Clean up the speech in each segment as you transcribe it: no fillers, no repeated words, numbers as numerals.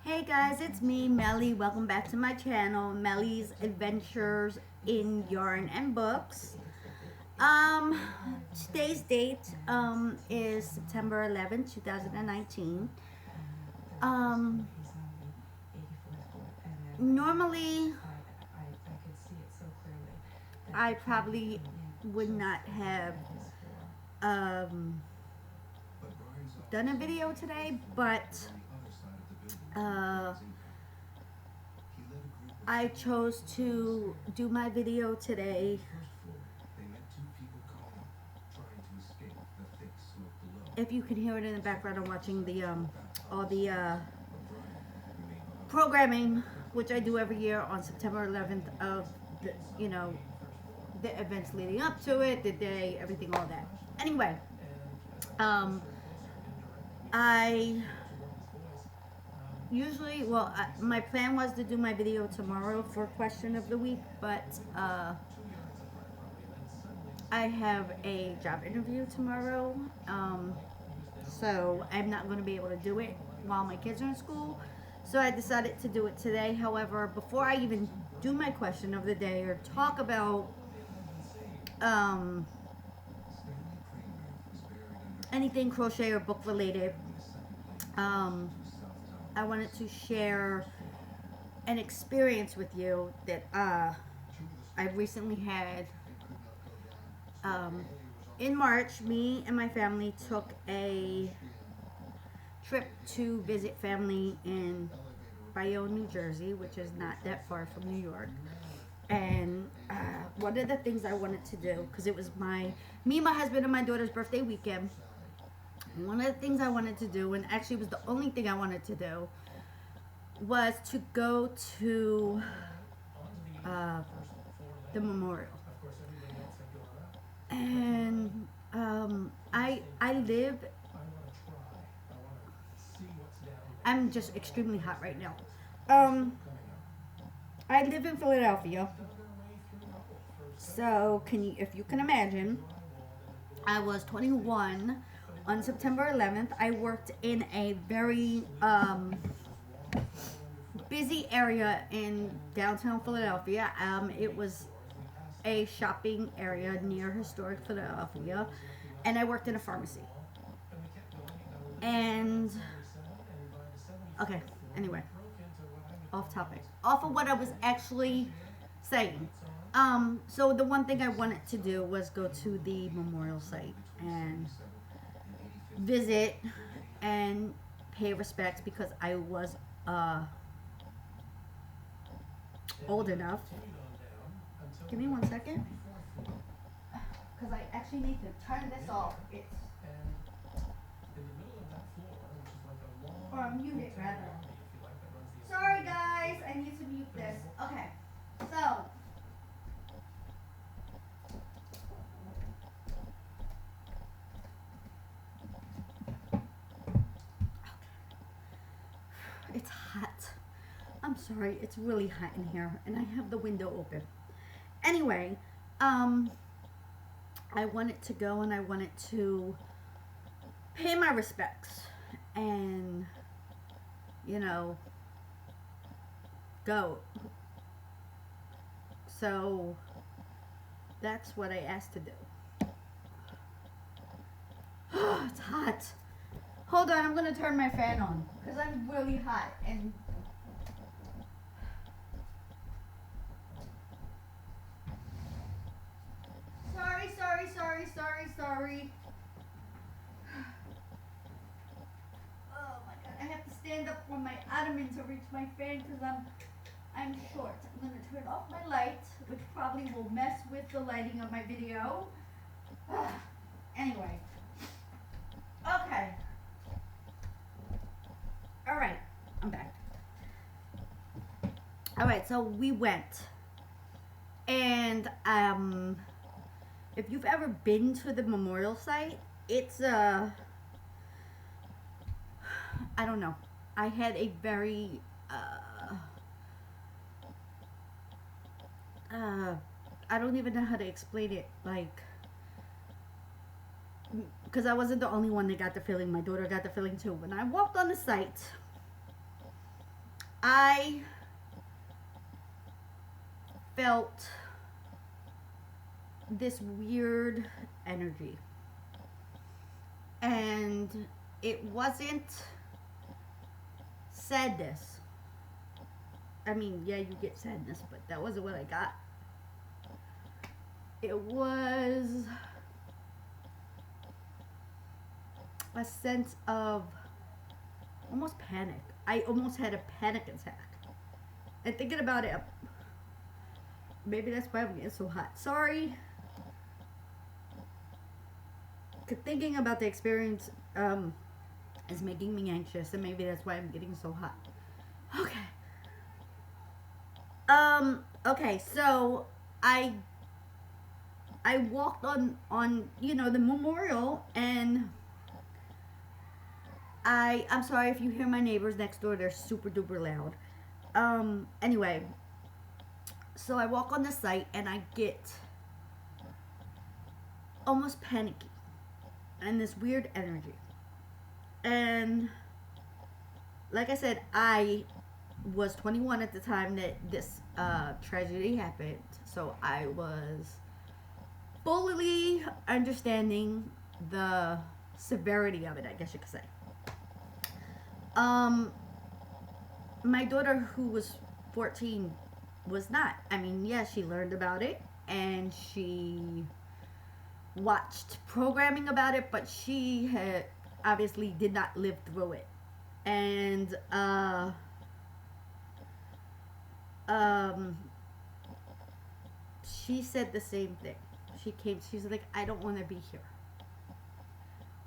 Hey guys, it's me, Melly. Welcome back to my channel, Melly's Adventures in Yarn and Books. Um, Today's date is September 11th, 2019. Um, Normally I probably would not have um done a video today, but uh I chose to do my video today. If you can hear it in the background, I'm watching the all the programming, which I do every year on September 11th of the, the events leading up to it, the day, everything, all that. Anyway, um, I usually, my plan was to do my video tomorrow for question of the week, but I have a job interview tomorrow, so I'm not going to be able to do it while my kids are in school. So I decided to do it today. However, before I even do my question of the day or talk about um, anything crochet or book related, I wanted to share an experience with you that I recently had. In March, me and my family took a trip to visit family in Bayonne, New Jersey, which is not that far from New York. And one of the things I wanted to do, because it was me, my husband, and my daughter's birthday weekend, one of the things I wanted to do, and actually was the only thing I wanted to do, was to go to the memorial. And I live. I'm just extremely hot right now. I live in Philadelphia, so if you can imagine, I was 21 on September 11th. I worked in a very busy area in downtown Philadelphia. It was a shopping area near historic Philadelphia, and I worked in a pharmacy. And okay, anyway, off topic, off of what I was actually saying. So the one thing I wanted to do was go to the memorial site and visit and pay respects, because I was old enough. Give me 1 second, because I actually need to turn this off. It's or mute it rather. Sorry guys, I need to mute this. Okay, so it's hot. I'm sorry, it's really hot in here, and I have the window open. Anyway, I wanted to go and I wanted to pay my respects and, go. So that's what I asked to do. It's hot. Hold on, I'm going to turn my fan on because I'm really hot and sorry. Oh my god, I have to stand up on my ottoman to reach my fan because I'm short. I'm going to turn off my light, which probably will mess with the lighting of my video. Anyway. Okay. Alright, I'm back. Alright, so we went. And if you've ever been to the memorial site, it's I don't know. I had a very I don't even know how to explain it, like, because I wasn't the only one that got the feeling. My daughter got the feeling too. When I walked on the site, I felt this weird energy. And it wasn't sadness. I mean, yeah, you get sadness, but that wasn't what I got. It was a sense of almost panic. I almost had a panic attack. And thinking about it, maybe that's why I'm getting so hot. Sorry. Thinking about the experience is making me anxious, and maybe that's why I'm getting so hot. Okay. Okay, so I walked on the memorial, and I'm sorry if you hear my neighbors next door. They're super duper loud. Anyway, so I walk on the site and I get almost panicky and this weird energy. And like I said, I was 21 at the time that this tragedy happened. So I was fully understanding the severity of it, I guess you could say. My daughter, who was 14, was not. I mean, yeah, she learned about it and she watched programming about it, but she had obviously did not live through it. And um, she said the same thing. She's like, I don't want to be here.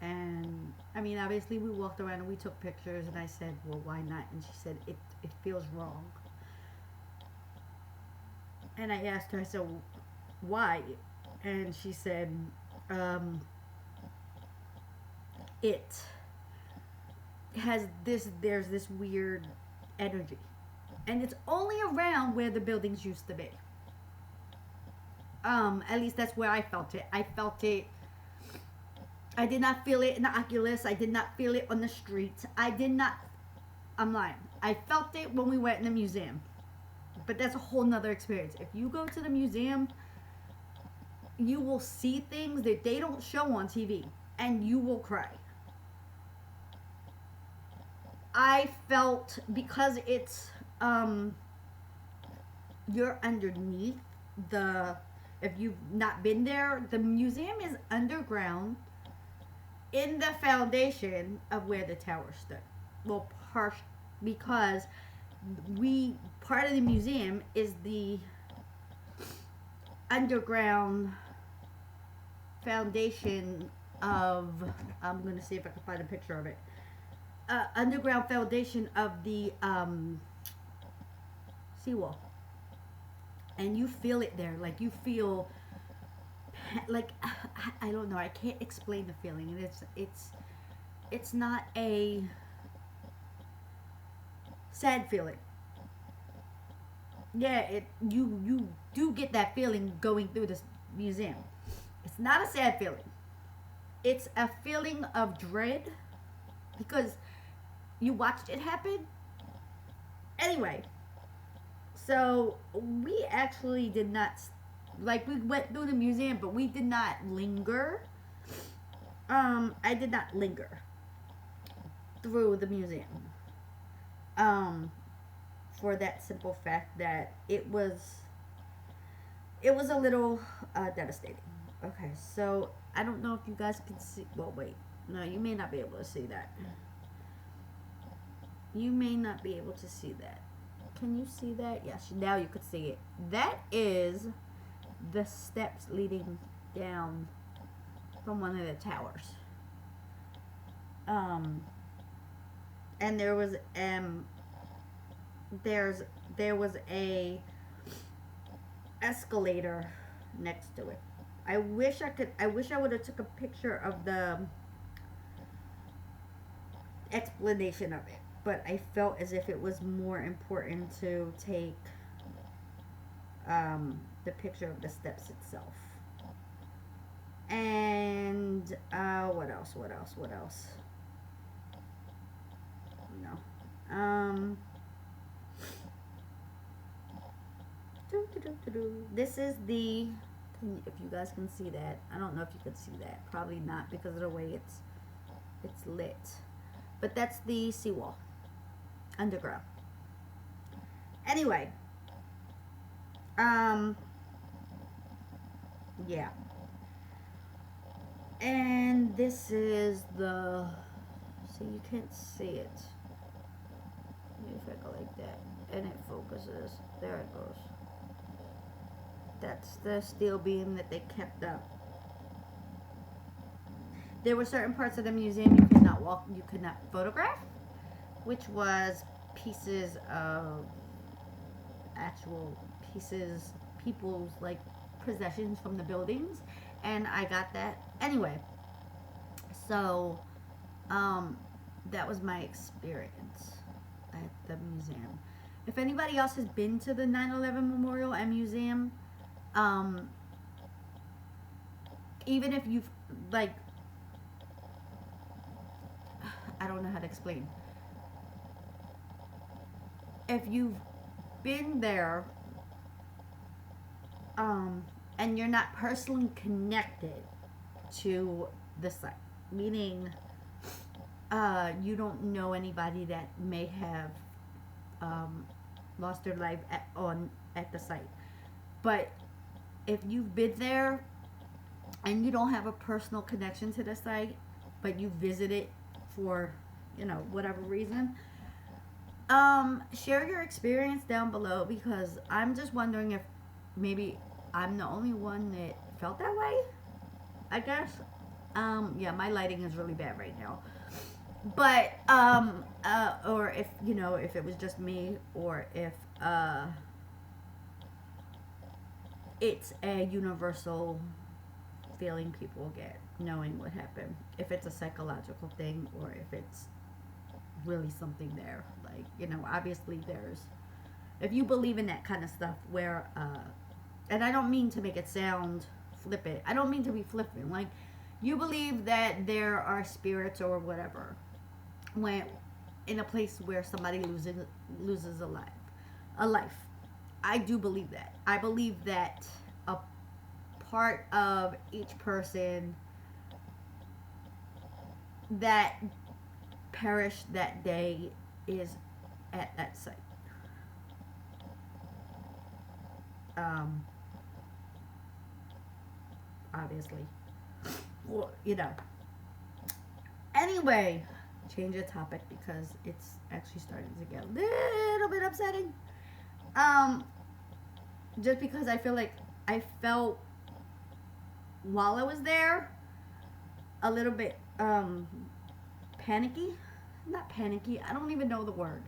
And I mean, obviously, we walked around and we took pictures, and I said, well, why not? And she said, it feels wrong. And I asked her, I said, why? And she said, it has there's this weird energy. And it's only around where the buildings used to be. At least that's where I felt it. I felt it. I did not feel it in the Oculus. I did not feel it on the streets. I did not. I'm lying. I felt it when we went in the museum. But that's a whole nother experience. If you go to the museum, you will see things that they don't show on TV. And you will cry. I felt, because it's, you're underneath the, if you've not been there, the museum is underground in the foundation of where the tower stood. Well, because part of the museum is the underground foundation of, I'm going to see if I can find a picture of it, underground foundation of the seawall. And you feel it there, like you feel, like, I don't know, I can't explain the feeling. And it's not a sad feeling. Yeah, you do get that feeling going through this museum. It's not a sad feeling. It's a feeling of dread because you watched it happen. Anyway, so we actually did not, like, we went through the museum, but we did not linger. I did not linger through the museum. For that simple fact that it was a little devastating. Okay, so I don't know if you guys can see. Well, wait, no, you may not be able to see that. You may not be able to see that. Can you see that? Yes, now you could see it. That is the steps leading down from one of the towers. And there was there was a escalator next to it. I wish I would have took a picture of the explanation of it, but I felt as if it was more important to take the picture of the steps itself. And what else? No. This is the, if you guys can see that. I don't know if you can see that. Probably not because of the way it's lit. But that's the seawall. Underground. Anyway. Yeah. And this is the, so you can't see it. Maybe if I go like that and it focuses. There it goes. That's the steel beam that they kept up. There were certain parts of the museum you could not walk, you could not photograph, which was pieces of actual pieces, people's like possessions from the buildings, and I got that anyway. So that was my experience at the museum. If anybody else has been to the 9/11 Memorial and Museum, even if you've, like, I don't know how to explain. If you've been there, and you're not personally connected to the site, meaning you don't know anybody that may have lost their life at the site, but if you've been there and you don't have a personal connection to the site, but you visit it for, whatever reason, share your experience down below, because I'm just wondering if maybe I'm the only one that felt that way, I guess. Yeah, my lighting is really bad right now. But, or if, if it was just me, or if, it's a universal feeling people get knowing what happened. If it's a psychological thing, or if it's really something there. Like, obviously there's, if you believe in that kind of stuff where, and I don't mean to make it sound flippant. I don't mean to be flippant. Like, you believe that there are spirits or whatever when in a place where somebody loses a life. I do believe that. I believe that a part of each person that perished that day is at that site. Obviously. Well, Anyway, change the topic because it's actually starting to get a little bit upsetting. Just because I feel like I felt while I was there a little bit panicky. Not panicky. I don't even know the word.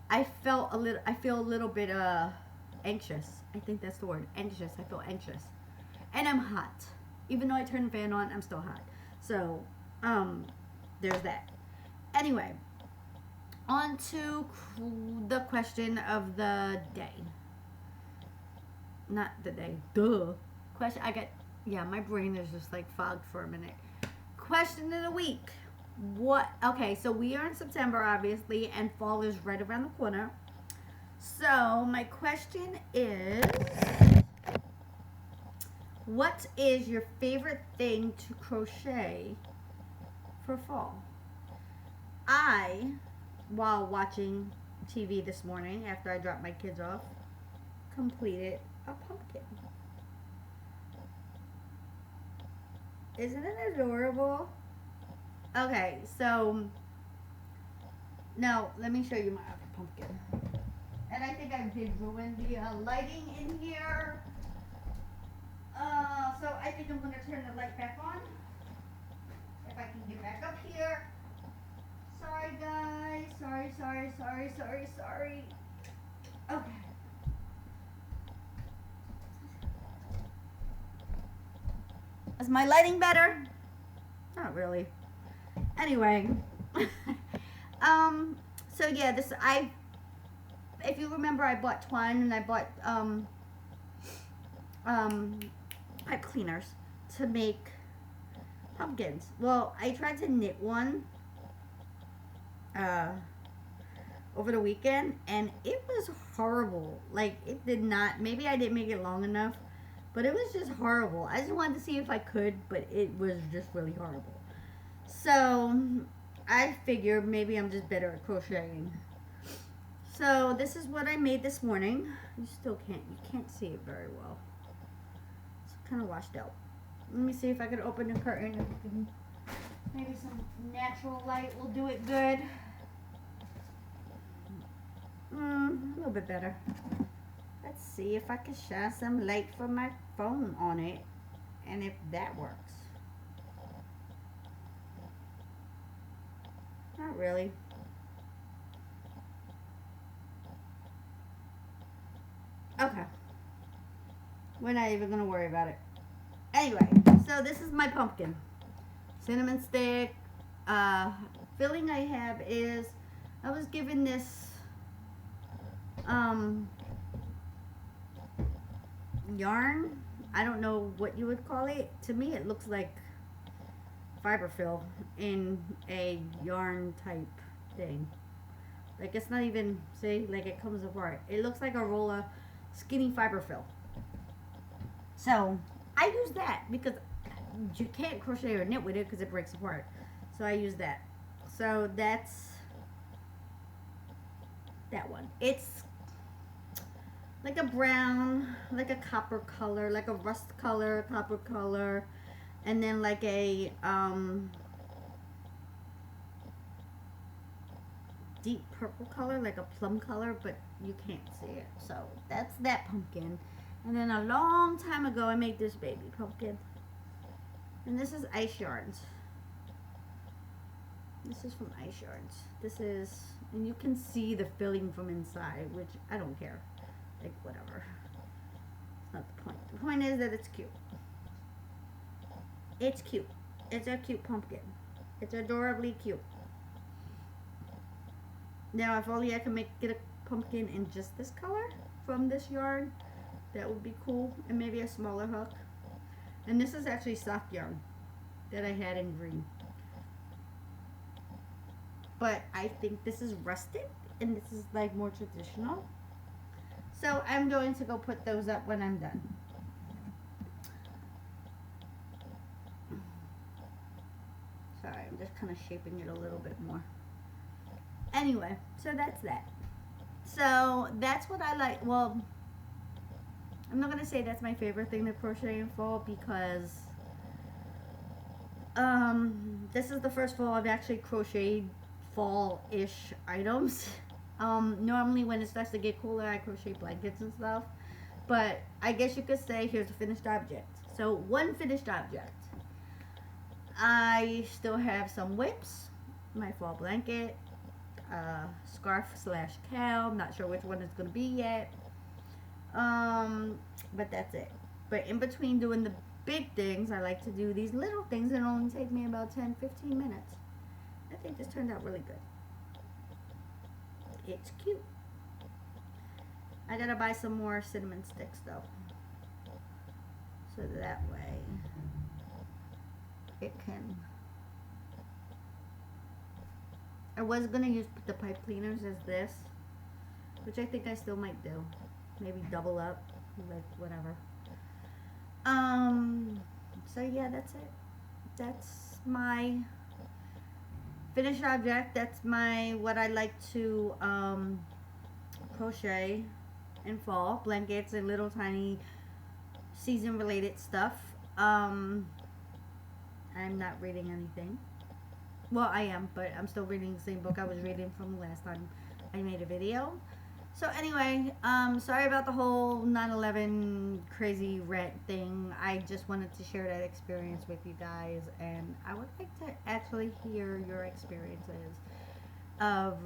I feel a little bit anxious. I think that's the word. Anxious. I feel anxious. And I'm hot. Even though I turned the fan on, I'm still hot. So, there's that. Anyway, on to the question of the day. Not the day. Duh. Question. My brain is just like fogged for a minute. Question of the week. Okay, so we are in September, obviously, and fall is right around the corner. So, my question is, what is your favorite thing to crochet for fall? While watching TV this morning, after I dropped my kids off, completed a pumpkin. Isn't it adorable? Okay, so now let me show you my other pumpkin. And I think I did ruin the lighting in here. So I think I'm going to turn the light back on. If I can get back up here. Sorry, guys. Sorry. Okay. Is my lighting better? Not really. Anyway. So yeah, if you remember, I bought twine and I bought pipe cleaners to make pumpkins. Well, I tried to knit one over the weekend, and it was horrible. Like, it did not, maybe I didn't make it long enough, but it was just horrible. I just wanted to see if I could, but it was just really horrible. So I figured maybe I'm just better at crocheting. So this is what I made this morning. You can't see it very well. It's kind of washed out. Let me see if I can open the curtain. Maybe some natural light will do it good. A little bit better. Let's see if I can shine some light from my phone on it, and if that works. Not really. Okay. We're not even gonna worry about it. Anyway, so this is my pumpkin. Cinnamon stick. Filling I have is, I was given this yarn. I don't know what you would call it. To me it looks like fiberfill in a yarn type thing. Like, it's not even, see, like, it comes apart. It looks like a roll of skinny fiberfill. So I use that because you can't crochet or knit with it because it breaks apart. So I use that. So that's that one. It's like a brown, like a copper color, like a rust color, copper color, and then like a deep purple color, like a plum color, but you can't see it. So that's that pumpkin. And then a long time ago I made this baby pumpkin. And this is ice yarns. This is from ice yarns. This is, and you can see the filling from inside, which I don't care. Like, whatever. It's not the point. The point is that it's cute. It's cute. It's a cute pumpkin. It's adorably cute. Now, if only I can get a pumpkin in just this color from this yarn, that would be cool. And maybe a smaller hook. And this is actually soft yarn that I had in green. But I think this is rustic and this is like more traditional. So I'm going to go put those up when I'm done. Sorry, I'm just kind of shaping it a little bit more. Anyway, so that's that. So that's what I like. Well, I'm not going to say that's my favorite thing to crochet in fall because this is the first fall I've actually crocheted fall-ish items. Normally when it starts to get cooler I crochet blankets and stuff, but I guess you could say here's a finished object. So one finished object. I still have some whips, my fall blanket, scarf slash cowl, not sure which one it's going to be yet, but that's it. But in between doing the big things, I like to do these little things that only take me about 10-15 minutes. I think this turned out really good. It's cute. I gotta buy some more cinnamon sticks though, so that way it can. I was gonna use the pipe cleaners as this, which I think I still might do. Maybe double up, like whatever. So yeah, that's it. That's my finished object. That's my, what I like to crochet in fall. Blankets and little tiny season related stuff. I'm not reading anything. Well, I am, but I'm still reading the same book I was reading from the last time I made a video. So anyway, sorry about the whole 9/11 crazy rant thing. I just wanted to share that experience with you guys, and I would like to actually hear your experiences of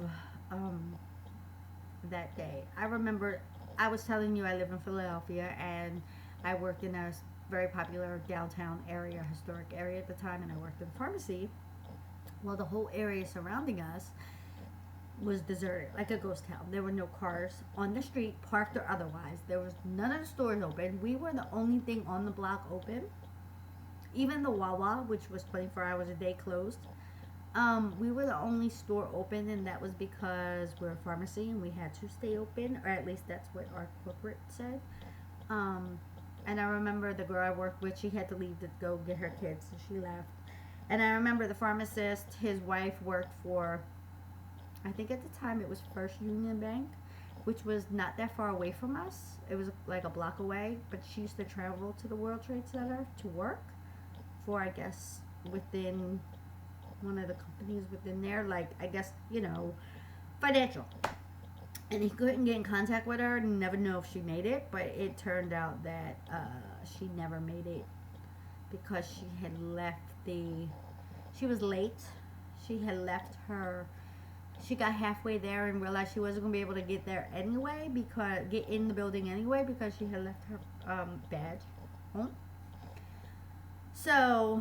that day. I remember I was telling you I live in Philadelphia, and I worked in a very popular downtown area, historic area at the time, and I worked in pharmacy. Well, the whole area surrounding us was deserted, like a ghost town. There were no cars on the street, parked or otherwise. There was none of the stores open. We were the only thing on the block open. Even the Wawa, which was 24 hours a day, closed. We were the only store open, and that was because we're a pharmacy and we had to stay open, or at least that's what our corporate said. Um, and I remember the girl I worked with, she had to leave to go get her kids, so she left. And I remember the pharmacist, his wife worked for, I think at the time it was First Union Bank, which was not that far away from us. It was like a block away, but she used to travel to the World Trade Center to work for, I guess, within one of the companies within there, like, I guess, financial. And he couldn't get in contact with her, never know if she made it, but it turned out that she never made it because she was late. She had left she got halfway there and realized she wasn't going to be able to get there anyway, get in the building anyway, because she had left her badge home. So,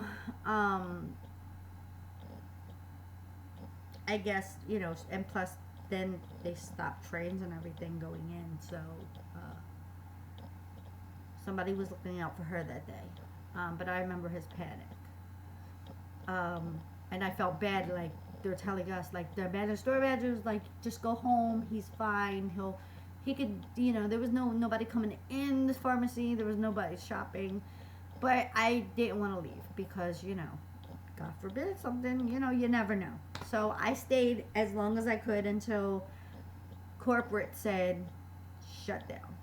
I guess, and plus then they stopped trains and everything going in, so somebody was looking out for her that day. But I remember his panic. And I felt bad, like, they're telling us, like, the store manager was like, just go home, he's fine, he could, there was nobody coming in the pharmacy, there was nobody shopping, but I didn't want to leave because, God forbid something, you never know. So I stayed as long as I could until corporate said, shut down.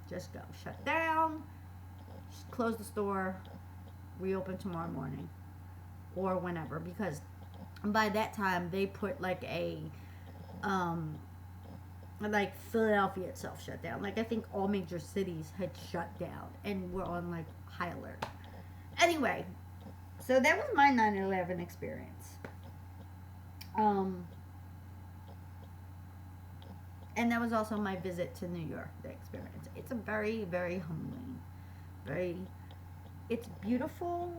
Just go. Shut down, just close the store, reopen tomorrow morning or whenever, because by that time they put like like Philadelphia itself shut down. Like I think all major cities had shut down and were on like high alert. Anyway, so that was my 9/11 experience. And that was also my visit to New York, the experience. It's a very, very humbling, very, it's beautiful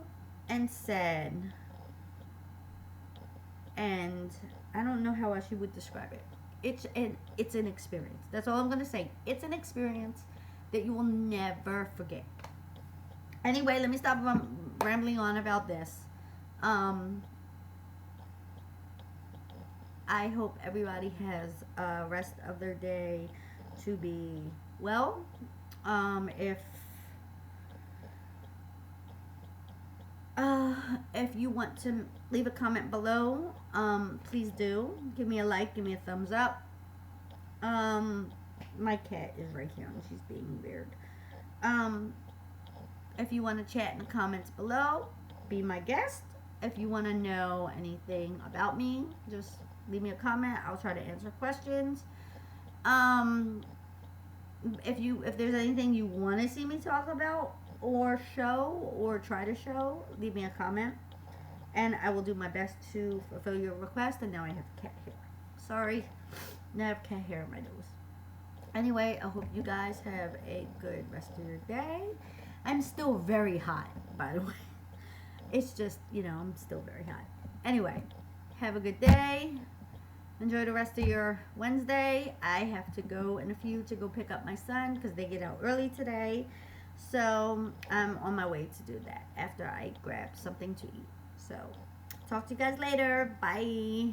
and sad, and I don't know how else you would describe it. It's an experience. That's all I'm gonna say. It's an experience that you will never forget. Anyway, let me stop rambling on about this. I hope everybody has a rest of their day to be well. If you want to leave a comment below, please do. Give me a like, give me a thumbs up. My cat is right here and she's being weird. If you want to chat in the comments below, be my guest. If you want to know anything about me, just leave me a comment. I'll try to answer questions. If there's anything you want to see me talk about or show or try to show, leave me a comment and I will do my best to fulfill your request. And now I have cat hair. Sorry, now I have cat hair on my nose. Anyway, I hope you guys have a good rest of your day. I'm still very hot, by the way. It's just, I'm still very hot. Anyway, have a good day. Enjoy the rest of your Wednesday. I have to go in a few to go pick up my son because they get out early today. So I'm on my way to do that after I grab something to eat. So talk to you guys later. Bye.